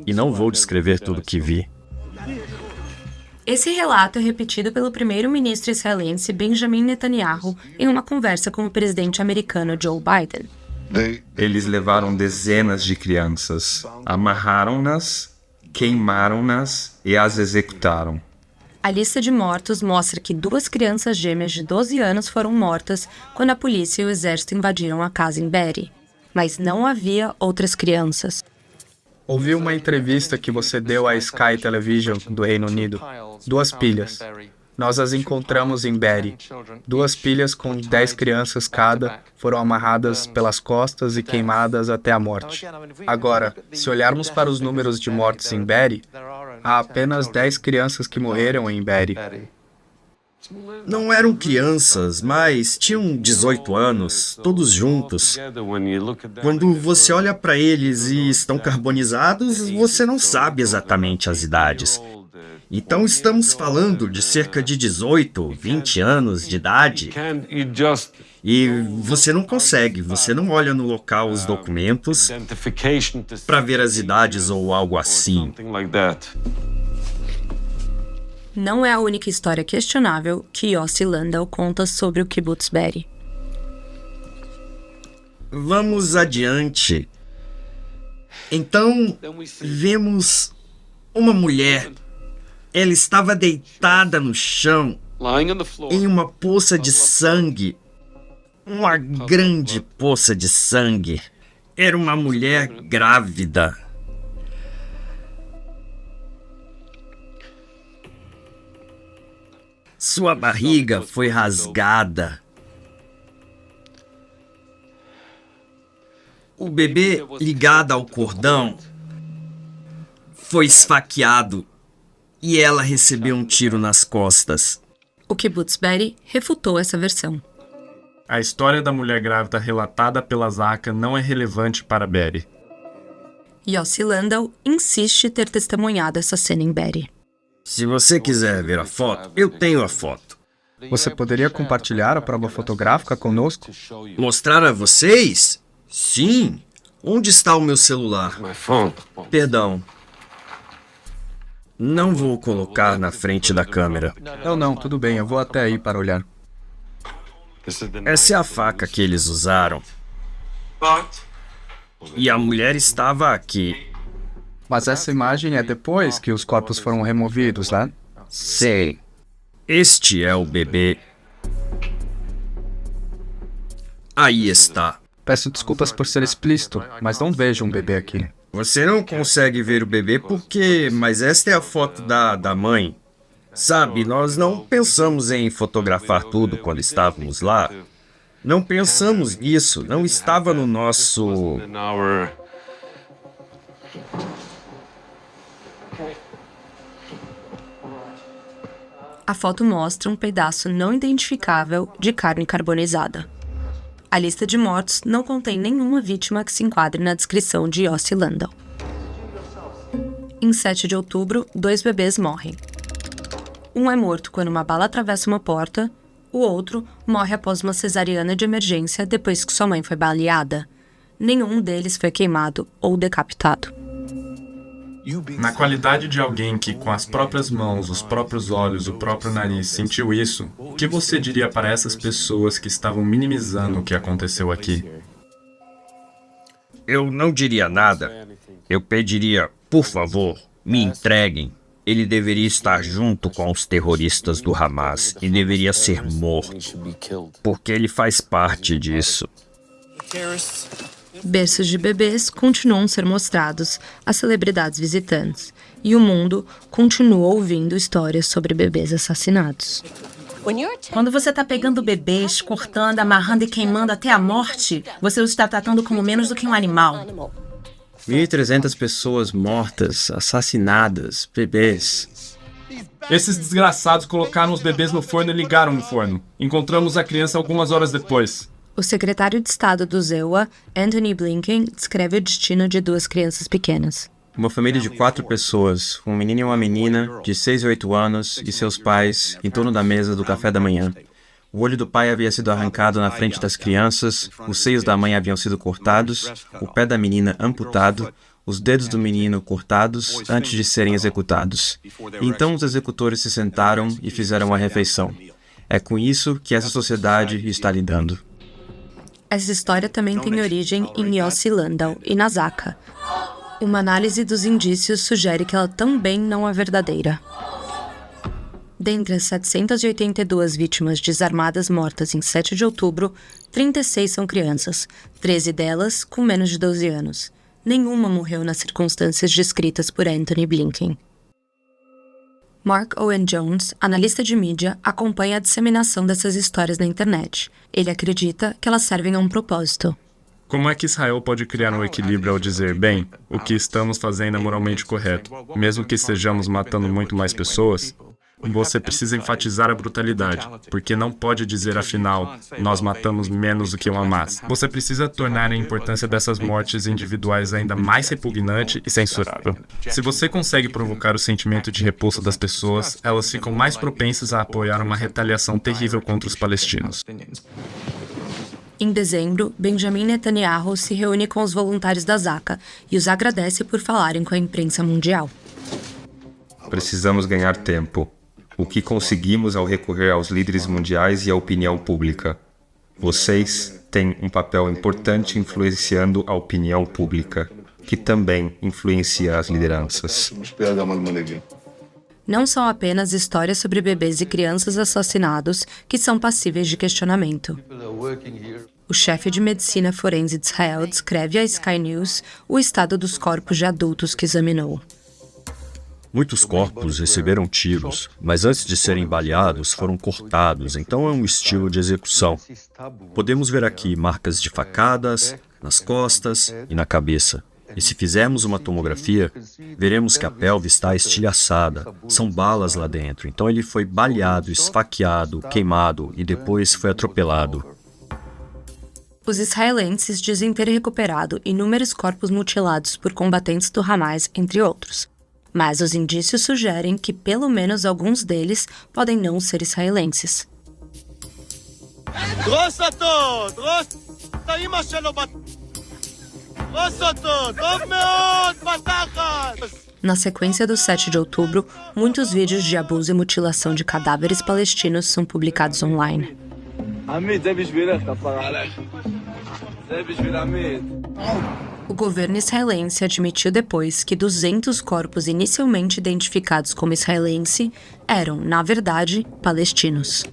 E não vou descrever tudo que vi. Esse relato é repetido pelo primeiro-ministro israelense Benjamin Netanyahu em uma conversa com o presidente americano Joe Biden. Eles levaram dezenas de crianças, amarraram-nas, queimaram-nas e as executaram. A lista de mortos mostra que 2 crianças gêmeas de 12 anos foram mortas quando a polícia e o exército invadiram a casa em Be'eri. Mas não havia outras crianças. Ouvi uma entrevista que você deu à Sky Television do Reino Unido. 2 pilhas. Nós as encontramos em Be'eri. 2 pilhas com 10 crianças cada foram amarradas pelas costas e queimadas até a morte. Agora, se olharmos para os números de mortes em Be'eri, há apenas 10 crianças que morreram em Be'eri. Não eram crianças, mas tinham 18 anos, todos juntos. Quando você olha para eles e estão carbonizados, você não sabe exatamente as idades. Então estamos falando de cerca de 18, 20 anos de idade. E você não consegue, você não olha no local os documentos para ver as idades ou algo assim. Não é a única história questionável que Yossi Landau conta sobre o kibbutz Be'eri. Vamos adiante. Então, vemos uma mulher. Ela estava deitada no chão, em uma poça de sangue. Uma grande poça de sangue. Era uma mulher grávida. Sua barriga foi rasgada. O bebê, ligado ao cordão, foi esfaqueado e ela recebeu um tiro nas costas. O kibbutz Be'eri refutou essa versão. A história da mulher grávida relatada pela Zaka não é relevante para Be'eri. Yossi Landau insiste ter testemunhado essa cena em Be'eri. Se você quiser ver a foto, eu tenho a foto. Você poderia compartilhar a prova fotográfica conosco? Mostrar a vocês? Sim. Onde está o meu celular? Perdão. Não vou colocar na frente da câmera. Não, tudo bem, eu vou até aí para olhar. Essa é a faca que eles usaram. E a mulher estava aqui. Mas essa imagem é depois que os corpos foram removidos, né? Sei. Este é o bebê. Aí está. Peço desculpas por ser explícito, mas não vejo um bebê aqui. Você não consegue ver o bebê porque... Mas esta é a foto da mãe. Sabe, nós não pensamos em fotografar tudo quando estávamos lá. Não pensamos nisso. Não estava no nosso... A foto mostra um pedaço não identificável de carne carbonizada. A lista de mortos não contém nenhuma vítima que se enquadre na descrição de Yossi Landau. Em 7 de outubro, 2 bebês morrem. Um é morto quando uma bala atravessa uma porta, o outro morre após uma cesariana de emergência depois que sua mãe foi baleada. Nenhum deles foi queimado ou decapitado. Na qualidade de alguém que, com as próprias mãos, os próprios olhos, o próprio nariz, sentiu isso, o que você diria para essas pessoas que estavam minimizando o que aconteceu aqui? Eu não diria nada. Eu pediria, por favor, me entreguem. Ele deveria estar junto com os terroristas do Hamas e deveria ser morto, porque ele faz parte disso. Berços de bebês continuam a ser mostrados às celebridades visitantes, e o mundo continua ouvindo histórias sobre bebês assassinados. Quando você está pegando bebês, cortando, amarrando e queimando até a morte, você os está tratando como menos do que um animal. 1.300 pessoas mortas, assassinadas, bebês. Esses desgraçados colocaram os bebês no forno e ligaram no forno. Encontramos a criança algumas horas depois. O secretário de Estado do ZEUA, Antony Blinken, descreve o destino de 2 crianças pequenas. Uma família de 4 pessoas, um menino e uma menina, de 6 e 8 anos, e seus pais, em torno da mesa do café da manhã. O olho do pai havia sido arrancado na frente das crianças, os seios da mãe haviam sido cortados, o pé da menina amputado, os dedos do menino cortados antes de serem executados. E então os executores se sentaram e fizeram uma refeição. É com isso que essa sociedade está lidando. Essa história também tem origem em Yossi Landau e na Zaka. Uma análise dos indícios sugere que ela também não é verdadeira. Dentre as 782 vítimas desarmadas mortas em 7 de outubro, 36 são crianças, 13 delas com menos de 12 anos. Nenhuma morreu nas circunstâncias descritas por Antony Blinken. Mark Owen Jones, analista de mídia, acompanha a disseminação dessas histórias na internet. Ele acredita que elas servem a um propósito. Como é que Israel pode criar um equilíbrio ao dizer, bem, o que estamos fazendo é moralmente correto, mesmo que estejamos matando muito mais pessoas? Você precisa enfatizar a brutalidade, porque não pode dizer, afinal, nós matamos menos do que uma massa. Você precisa tornar a importância dessas mortes individuais ainda mais repugnante e censurável. Se você consegue provocar o sentimento de repulsa das pessoas, elas ficam mais propensas a apoiar uma retaliação terrível contra os palestinos. Em dezembro, Benjamin Netanyahu se reúne com os voluntários da Zaka e os agradece por falarem com a imprensa mundial. Precisamos ganhar tempo. O que conseguimos ao recorrer aos líderes mundiais e à opinião pública. Vocês têm um papel importante influenciando a opinião pública, que também influencia as lideranças. Não são apenas histórias sobre bebês e crianças assassinados que são passíveis de questionamento. O chefe de medicina forense de Israel descreve à Sky News o estado dos corpos de adultos que examinou. Muitos corpos receberam tiros, mas antes de serem baleados foram cortados, então é um estilo de execução. Podemos ver aqui marcas de facadas, nas costas e na cabeça. E se fizermos uma tomografia, veremos que a pelve está estilhaçada. São balas lá dentro, então ele foi baleado, esfaqueado, queimado e depois foi atropelado. Os israelenses dizem ter recuperado inúmeros corpos mutilados por combatentes do Hamas, entre outros. Mas os indícios sugerem que pelo menos alguns deles podem não ser israelenses. Na sequência do 7 de outubro, muitos vídeos de abuso e mutilação de cadáveres palestinos são publicados online. O governo israelense admitiu depois que 200 corpos inicialmente identificados como israelense eram, na verdade, palestinos.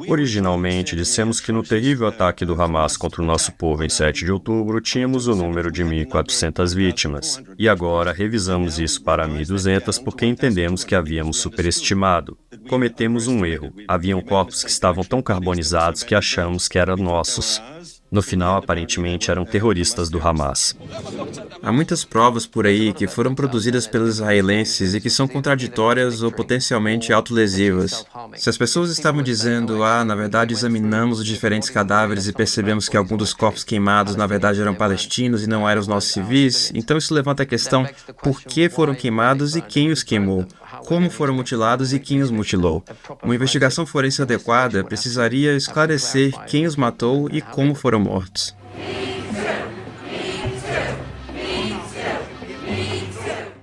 Originalmente, dissemos que no terrível ataque do Hamas contra o nosso povo em 7 de outubro, tínhamos o número de 1.400 vítimas. E agora revisamos isso para 1.200 porque entendemos que havíamos superestimado. Cometemos um erro. Haviam corpos que estavam tão carbonizados que achamos que eram nossos. No final, aparentemente, eram terroristas do Hamas. Há muitas provas por aí que foram produzidas pelos israelenses e que são contraditórias ou potencialmente autolesivas. Se as pessoas estavam dizendo, na verdade examinamos os diferentes cadáveres e percebemos que alguns dos corpos queimados na verdade eram palestinos e não eram os nossos civis, então isso levanta a questão por que foram queimados e quem os queimou, como foram mutilados e quem os mutilou. Uma investigação forense adequada precisaria esclarecer quem os matou e como foram mortos.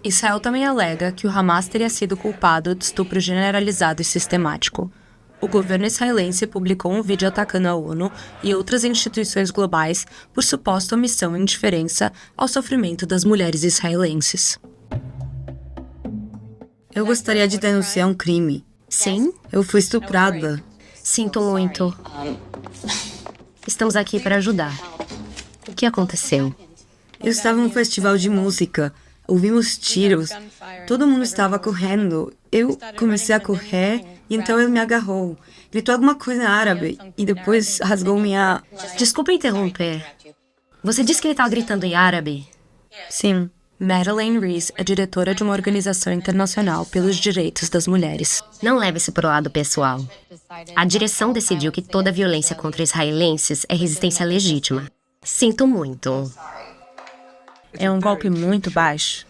Israel também alega que o Hamas teria sido culpado de estupro generalizado e sistemático. O governo israelense publicou um vídeo atacando a ONU e outras instituições globais por suposta omissão e indiferença ao sofrimento das mulheres israelenses. Eu gostaria de denunciar um crime. Sim? Eu fui estuprada. Sinto muito. Estamos aqui para ajudar. O que aconteceu? Eu estava num festival de música. Ouvimos tiros. Todo mundo estava correndo. Eu comecei a correr e então ele me agarrou. Gritou alguma coisa em árabe e depois rasgou minha... Desculpa interromper. Você disse que ele estava gritando em árabe? Sim. Madeleine Rees é diretora de uma organização internacional pelos direitos das mulheres. Não leve isso para o lado pessoal. A direção decidiu que toda violência contra israelenses é resistência legítima. Sinto muito. É um golpe muito baixo.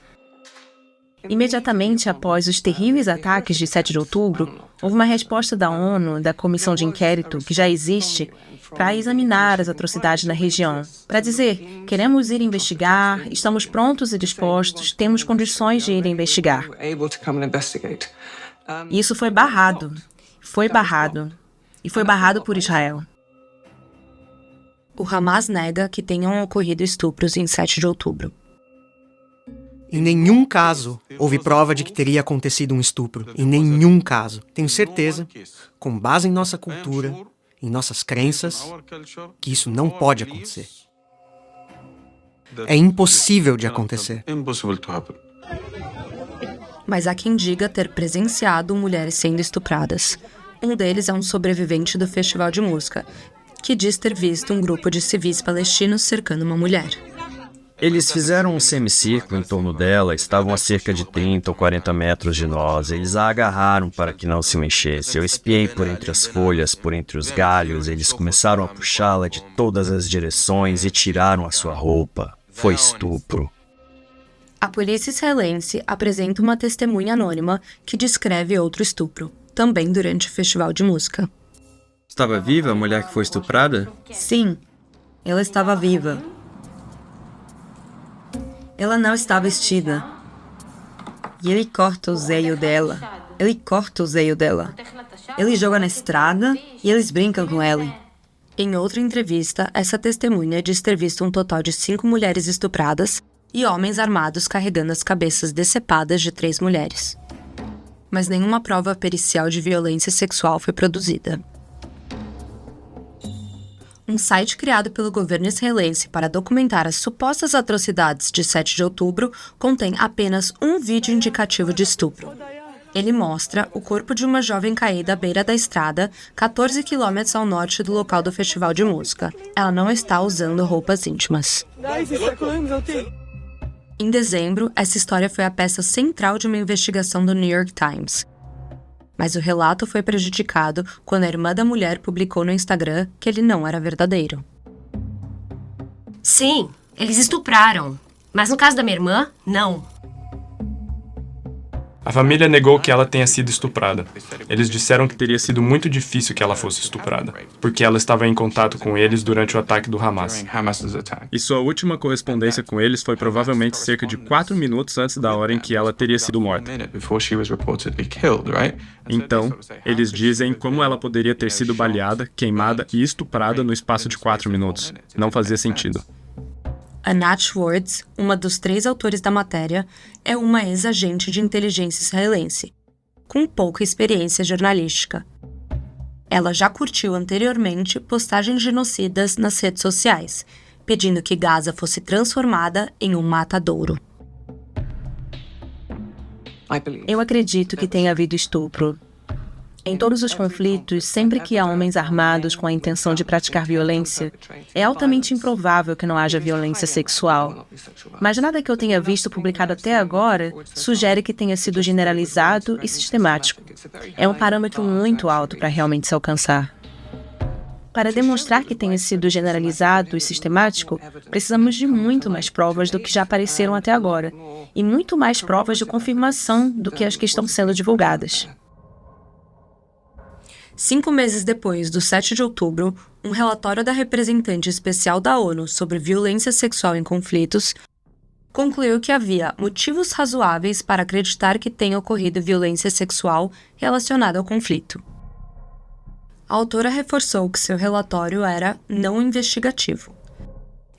Imediatamente após os terríveis ataques de 7 de outubro, houve uma resposta da ONU, da comissão de inquérito, que já existe, para examinar as atrocidades na região. Para dizer, queremos ir investigar, estamos prontos e dispostos, temos condições de ir investigar. E isso foi barrado. Foi barrado. E foi barrado por Israel. O Hamas nega que tenham ocorrido estupros em 7 de outubro. Em nenhum caso houve prova de que teria acontecido um estupro. Em nenhum caso. Tenho certeza, com base em nossa cultura, em nossas crenças, que isso não pode acontecer. É impossível de acontecer. Mas há quem diga ter presenciado mulheres sendo estupradas. Um deles é um sobrevivente do festival de música, que diz ter visto um grupo de civis palestinos cercando uma mulher. Eles fizeram um semicírculo em torno dela, estavam a cerca de 30 ou 40 metros de nós. Eles a agarraram para que não se mexesse. Eu espiei por entre as folhas, por entre os galhos. Eles começaram a puxá-la de todas as direções e tiraram a sua roupa. Foi estupro. A polícia israelense apresenta uma testemunha anônima que descreve outro estupro, também durante o festival de música. Estava viva a mulher que foi estuprada? Sim, ela estava viva. Ela não está vestida. E ele corta o zeio dela. Ele corta o zeio dela. Ele joga na estrada e eles brincam com ela. Em outra entrevista, essa testemunha diz ter visto um total de 5 mulheres estupradas e homens armados carregando as cabeças decepadas de 3 mulheres. Mas nenhuma prova pericial de violência sexual foi produzida. Um site criado pelo governo israelense para documentar as supostas atrocidades de 7 de outubro contém apenas um vídeo indicativo de estupro. Ele mostra o corpo de uma jovem caída à beira da estrada, 14 quilômetros ao norte do local do festival de música. Ela não está usando roupas íntimas. Em dezembro, essa história foi a peça central de uma investigação do New York Times. Mas o relato foi prejudicado quando a irmã da mulher publicou no Instagram que ele não era verdadeiro. Sim, eles estupraram. Mas no caso da minha irmã, não. A família negou que ela tenha sido estuprada. Eles disseram que teria sido muito difícil que ela fosse estuprada, porque ela estava em contato com eles durante o ataque do Hamas. E sua última correspondência com eles foi provavelmente cerca de 4 minutos antes da hora em que ela teria sido morta. Então, eles dizem como ela poderia ter sido baleada, queimada e estuprada no espaço de 4 minutos. Não fazia sentido. Anat Schwartz, uma dos 3 autores da matéria, é uma ex-agente de inteligência israelense, com pouca experiência jornalística. Ela já curtiu anteriormente postagens genocidas nas redes sociais, pedindo que Gaza fosse transformada em um matadouro. Eu acredito que tenha havido estupro. Em todos os conflitos, sempre que há homens armados com a intenção de praticar violência, é altamente improvável que não haja violência sexual. Mas nada que eu tenha visto publicado até agora sugere que tenha sido generalizado e sistemático. É um parâmetro muito alto para realmente se alcançar. Para demonstrar que tenha sido generalizado e sistemático, precisamos de muito mais provas do que já apareceram até agora, e muito mais provas de confirmação do que as que estão sendo divulgadas. 5 meses depois do 7 de outubro, um relatório da representante especial da ONU sobre violência sexual em conflitos concluiu que havia motivos razoáveis para acreditar que tenha ocorrido violência sexual relacionada ao conflito. A autora reforçou que seu relatório era não investigativo.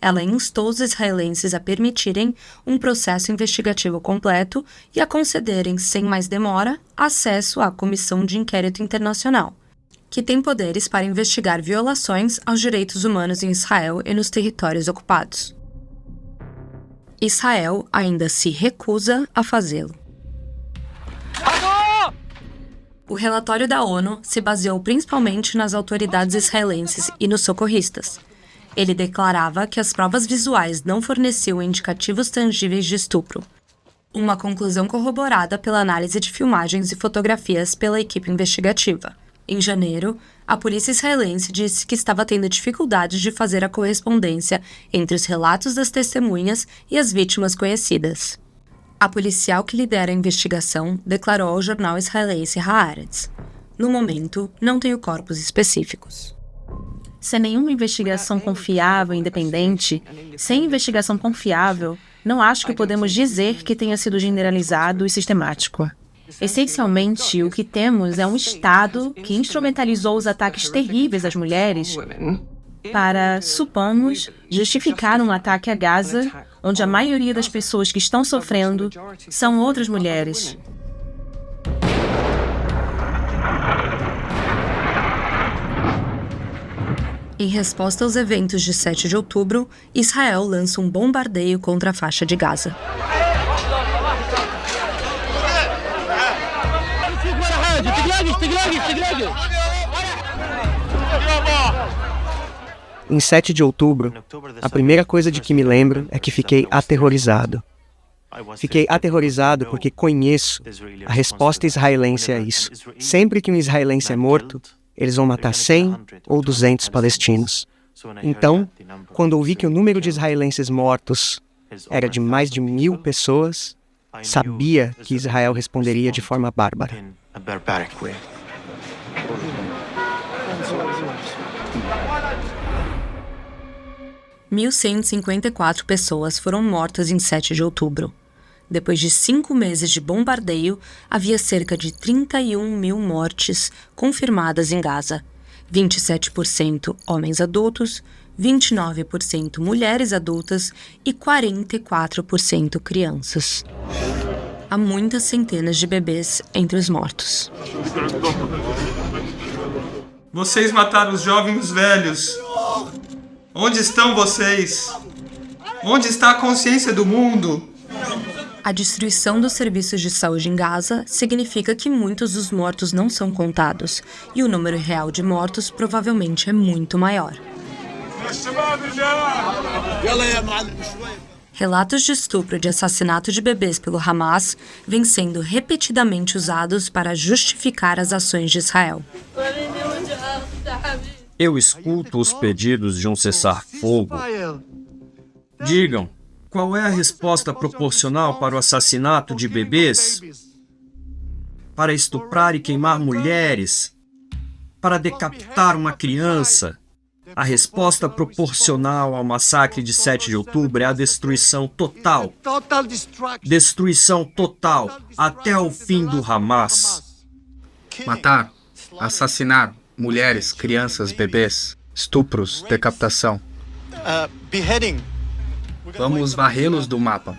Ela instou os israelenses a permitirem um processo investigativo completo e a concederem, sem mais demora, acesso à Comissão de Inquérito Internacional, que tem poderes para investigar violações aos direitos humanos em Israel e nos territórios ocupados. Israel ainda se recusa a fazê-lo. O relatório da ONU se baseou principalmente nas autoridades israelenses e nos socorristas. Ele declarava que as provas visuais não forneciam indicativos tangíveis de estupro, uma conclusão corroborada pela análise de filmagens e fotografias pela equipe investigativa. Em janeiro, a polícia israelense disse que estava tendo dificuldades de fazer a correspondência entre os relatos das testemunhas e as vítimas conhecidas. A policial que lidera a investigação declarou ao jornal israelense Haaretz: "No momento, não tenho corpos específicos." Sem nenhuma investigação confiável e independente, sem investigação confiável, não acho que podemos dizer que tenha sido generalizado e sistemático. Essencialmente, o que temos é um Estado que instrumentalizou os ataques terríveis às mulheres para, supomos, justificar um ataque a Gaza, onde a maioria das pessoas que estão sofrendo são outras mulheres. Em resposta aos eventos de 7 de outubro, Israel lança um bombardeio contra a faixa de Gaza. Em 7 de outubro, a primeira coisa de que me lembro é que fiquei aterrorizado. Fiquei aterrorizado porque conheço a resposta israelense a isso. Sempre que um israelense é morto, eles vão matar 100 ou 200 palestinos. Então, quando ouvi que o número de israelenses mortos era de mais de 1.000 pessoas, sabia que Israel responderia de forma bárbara. 1.154 pessoas foram mortas em 7 de outubro. Depois de 5 meses de bombardeio, havia cerca de 31.000 mortes confirmadas em Gaza. 27% homens adultos, 29% mulheres adultas e 44% crianças. Há muitas centenas de bebês entre os mortos. Vocês mataram os jovens e os velhos. Onde estão vocês? Onde está a consciência do mundo? A destruição dos serviços de saúde em Gaza significa que muitos dos mortos não são contados, e o número real de mortos provavelmente é muito maior. Relatos de estupro e de assassinato de bebês pelo Hamas vêm sendo repetidamente usados para justificar as ações de Israel. Eu escuto os pedidos de um cessar-fogo. Digam, qual é a resposta proporcional para o assassinato de bebês? para estuprar e queimar mulheres, para decapitar uma criança. A resposta proporcional ao massacre de 7 de outubro é a destruição total. Destruição total, até o fim do Hamas. Matar, assassinar mulheres, crianças, bebês, estupros, decapitação. Vamos varrê-los do mapa.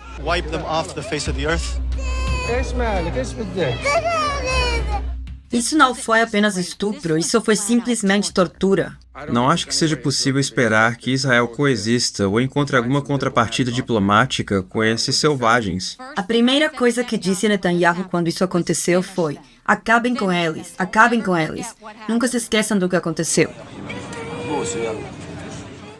Isso não foi apenas estupro, isso foi simplesmente tortura. Não acho que seja possível esperar que Israel coexista ou encontre alguma contrapartida diplomática com esses selvagens. A primeira coisa que disse Netanyahu quando isso aconteceu foi: acabem com eles, acabem com eles. Nunca se esqueçam do que aconteceu.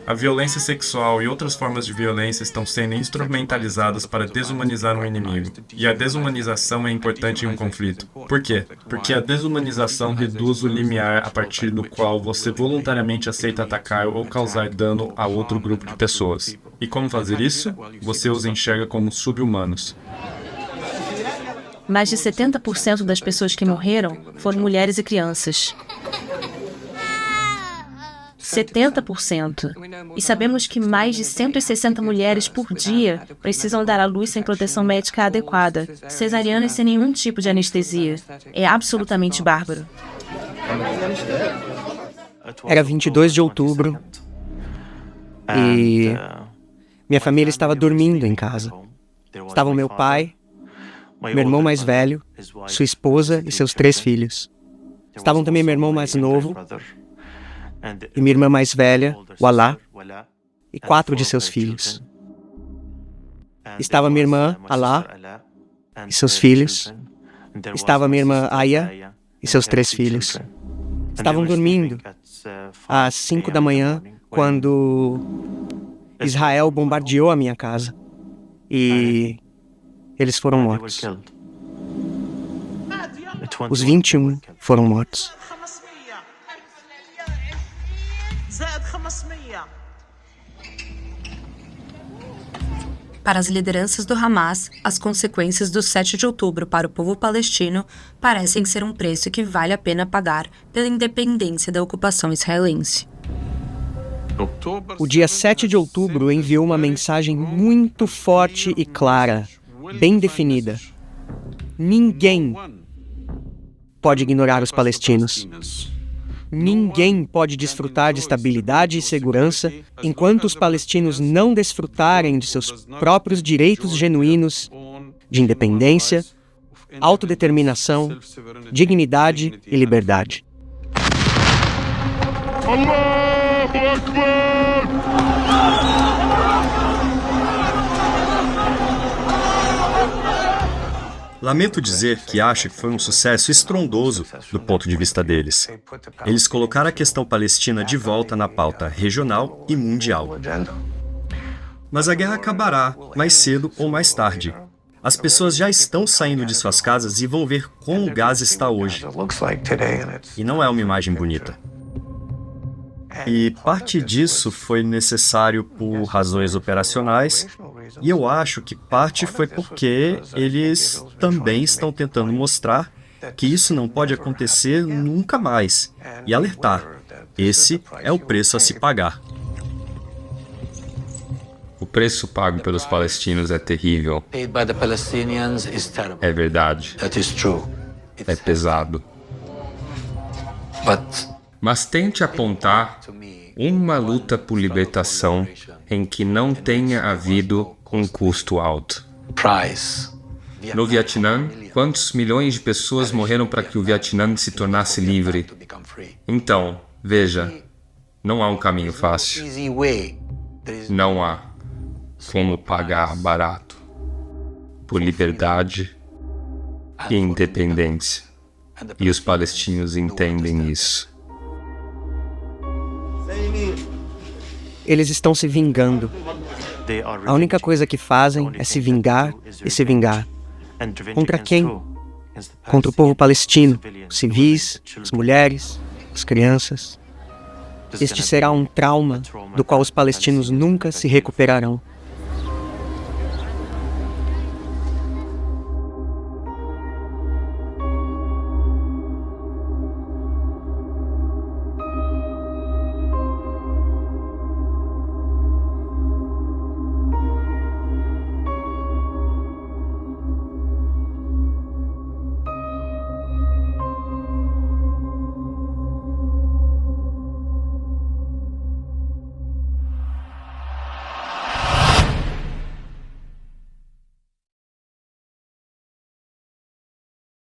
A violência sexual e outras formas de violência estão sendo instrumentalizadas para desumanizar um inimigo. E a desumanização é importante em um conflito. Por quê? Porque a desumanização reduz o limiar a partir do qual você voluntariamente aceita atacar ou causar dano a outro grupo de pessoas. E como fazer isso? Você os enxerga como sub-humanos. Mais de 70% das pessoas que morreram foram mulheres e crianças. 70%. E sabemos que mais de 160 mulheres por dia precisam dar à luz sem proteção médica adequada, cesarianas sem nenhum tipo de anestesia. É absolutamente bárbaro. Era 22 de outubro e minha família estava dormindo em casa. Estavam meu pai, meu irmão mais velho, sua esposa e seus 3 filhos. Estavam também meu irmão mais novo e minha irmã mais velha, o Alá, e 4 de seus filhos. Estava minha irmã, Alá, e seus filhos. Estava minha irmã, Aya, e seus 3 filhos. Estavam dormindo às 5 da manhã, quando Israel bombardeou a minha casa. E eles foram mortos. Os 21 foram mortos. Para as lideranças do Hamas, as consequências do 7 de outubro para o povo palestino parecem ser um preço que vale a pena pagar pela independência da ocupação israelense. O dia 7 de outubro enviou uma mensagem muito forte e clara, bem definida. Ninguém pode ignorar os palestinos. Ninguém pode desfrutar de estabilidade e segurança enquanto os palestinos não desfrutarem de seus próprios direitos genuínos de independência, autodeterminação, dignidade e liberdade. Lamento dizer que acho que foi um sucesso estrondoso do ponto de vista deles. Eles colocaram a questão palestina de volta na pauta regional e mundial. Mas a guerra acabará, mais cedo ou mais tarde. As pessoas já estão saindo de suas casas e vão ver como Gaza está hoje. E não é uma imagem bonita. E parte disso foi necessário por razões operacionais, e eu acho que parte foi porque eles também estão tentando mostrar que isso não pode acontecer nunca mais, e alertar: esse é o preço a se pagar. O preço pago pelos palestinos é terrível. É verdade. É pesado. Mas tente apontar uma luta por libertação em que não tenha havido um custo alto. No Vietnã, quantos milhões de pessoas morreram para que o Vietnã se tornasse livre? Então, veja, não há um caminho fácil. Não há como pagar barato por liberdade e independência. E os palestinos entendem isso. Eles estão se vingando. A única coisa que fazem é se vingar e se vingar. Contra quem? Contra o povo palestino, os civis, as mulheres, as crianças. Este será um trauma do qual os palestinos nunca se recuperarão.